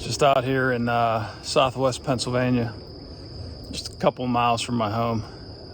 Just out here in southwest Pennsylvania, just a couple of miles from my home.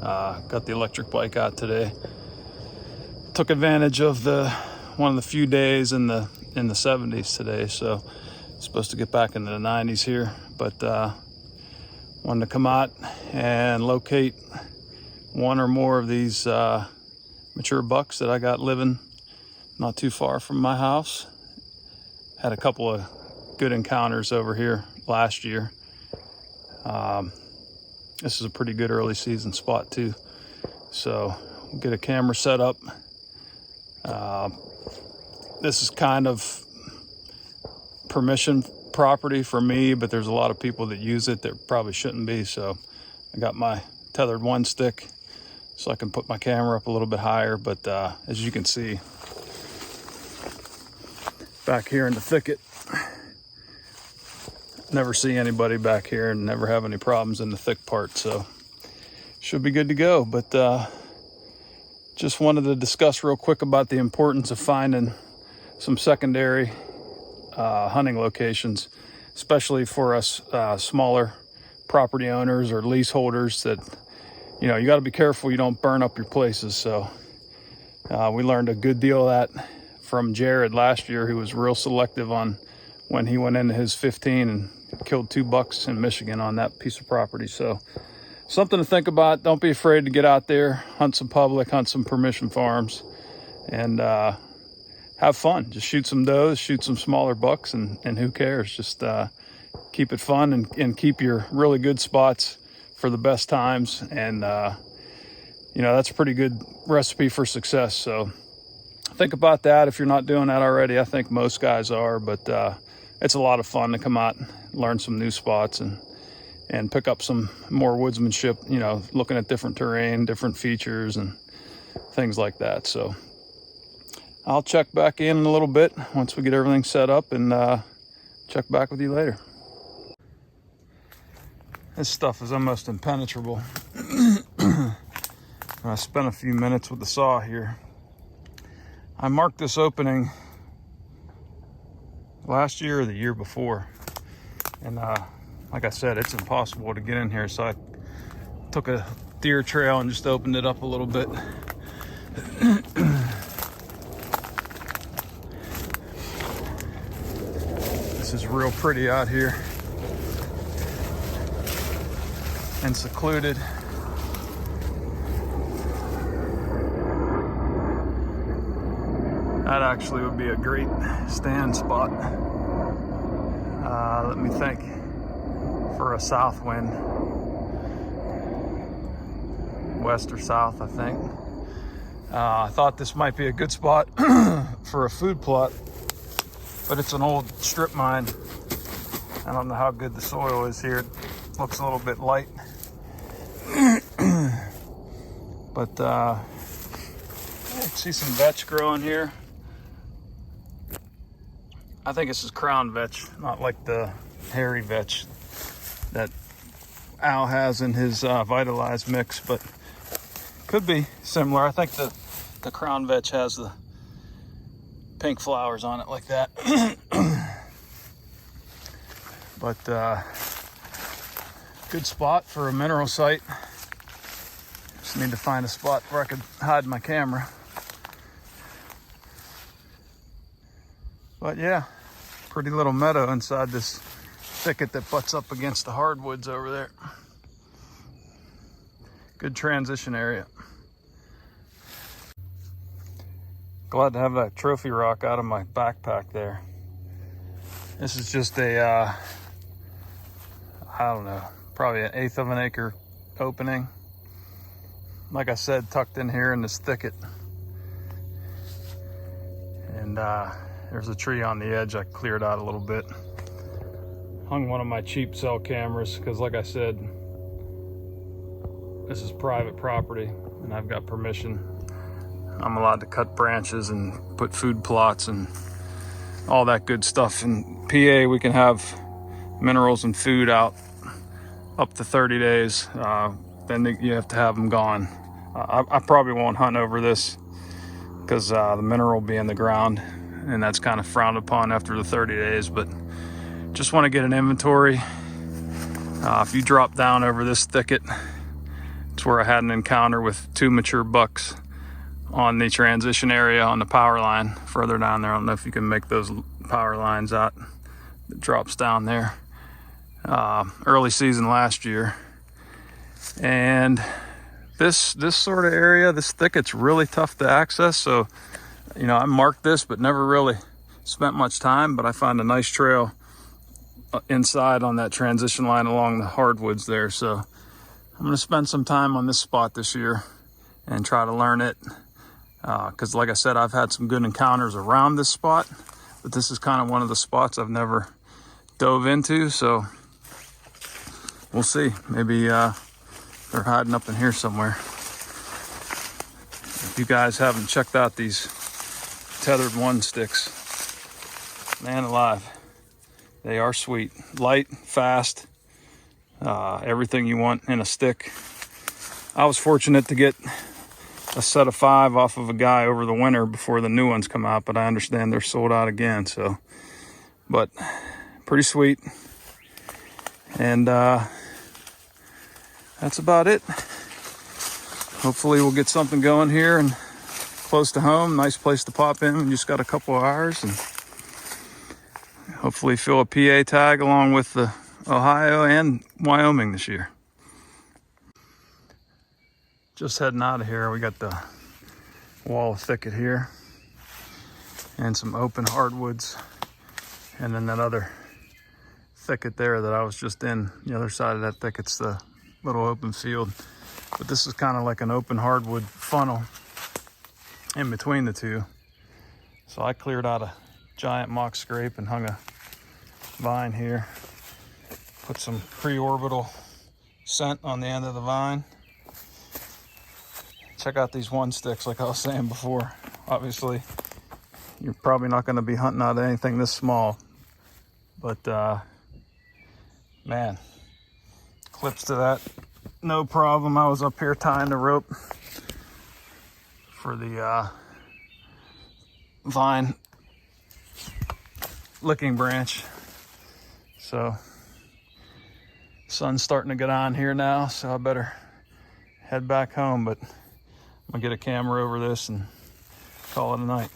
Got the electric bike out today. Took advantage of one of the few days in the 70s today, so supposed to get back into the 90s here, but wanted to come out and locate one or more of these mature bucks that I got living not too far from my house. Had a couple of good encounters over here last year. This is a pretty good early season spot too, so we'll get a camera set up. This is kind of permission property for me, but there's a lot of people that use it that probably shouldn't be, so I got my tethered one stick so I can put my camera up a little bit higher. But as you can see back here in the thicket, never see anybody back here and never have any problems in the thick part, so should be good to go. But just wanted to discuss real quick about the importance of finding some secondary hunting locations, especially for us smaller property owners or leaseholders that, you know, you got to be careful you don't burn up your places. So we learned a good deal of that from Jared last year, who was real selective on when he went into his 15 and killed 2 bucks in Michigan on that piece of property. So something to think about. Don't be afraid to get out there, hunt some public, hunt some permission farms, and have fun. Just shoot some does, shoot some smaller bucks, and who cares? Just keep it fun and keep your really good spots for the best times. And you know, that's a pretty good recipe for success. So think about that if you're not doing that already. I think most guys are, but it's a lot of fun to come out and learn some new spots and pick up some more woodsmanship, you know, looking at different terrain, different features and things like that. So I'll check back in a little bit once we get everything set up, and check back with you later. This stuff is almost impenetrable. I spent a few minutes with the saw here. I marked this opening last year or the year before, and like I said, it's impossible to get in here, so I took a deer trail and just opened it up a little bit. This is real pretty out here and secluded. That actually would be a great stand spot. Let me think. For a south wind, west or south, I think. I thought this might be a good spot for a food plot, but it's an old strip mine. I don't know how good the soil is here. It looks a little bit light. But I see some vetch growing here. I think this is crown vetch, not like the hairy vetch that Al has in his Vitalized mix, but could be similar. I think the crown vetch has the pink flowers on it like that. But good spot for a mineral site. Just need to find a spot where I could hide my camera. But yeah, pretty little meadow inside this thicket that butts up against the hardwoods over there. Good transition area. Glad to have that trophy rock out of my backpack there. This is just a, I don't know, probably 1/8 of an acre opening. Like I said, tucked in here in this thicket. And there's a tree on the edge I cleared out a little bit. Hung one of my cheap cell cameras because, like I said, this is private property and I've got permission. I'm allowed to cut branches and put food plots and all that good stuff. In PA, we can have minerals and food out up to 30 days. Then you have to have them gone. I probably won't hunt over this because the mineral will be in the ground, and that's kind of frowned upon after the 30 days. But just want to get an inventory. If you drop down over this thicket, it's where I had an encounter with 2 mature bucks on the transition area on the power line further down there. I don't know if you can make those power lines out. It drops down there. Early season last year. And this sort of area, this thicket's really tough to access. So, you know, I marked this, but never really spent much time, but I found a nice trail inside on that transition line along the hardwoods there. So I'm gonna spend some time on this spot this year and try to learn it. Because like I said, I've had some good encounters around this spot, but this is kind of one of the spots I've never dove into. So we'll see. Maybe they're hiding up in here somewhere. If you guys haven't checked out these Tethered One sticks, man alive, they are sweet. Light, fast, everything you want in a stick. I was fortunate to get a set of 5 off of a guy over the winter before the new ones come out, but I understand they're sold out again. So, but pretty sweet. And that's about it. Hopefully we'll get something going here and close to home. Nice place to pop in. We just got a couple of hours, and hopefully fill a PA tag along with the Ohio and Wyoming this year. Just heading out of here. We got the wall of thicket here and some open hardwoods, and then that other thicket there that I was just in. The other side of that thicket's the little open field, but this is kind of like an open hardwood funnel in between the two. So I cleared out a giant mock scrape and hung a vine here, put some pre-orbital scent on the end of the vine. Check out these one sticks, like I was saying before. Obviously you're probably not going to be hunting out anything this small, but man, clips to that no problem. I was up here tying the rope for the vine licking branch. So sun's starting to get on here now, so I better head back home, but I'm gonna get a camera over this and call it a night.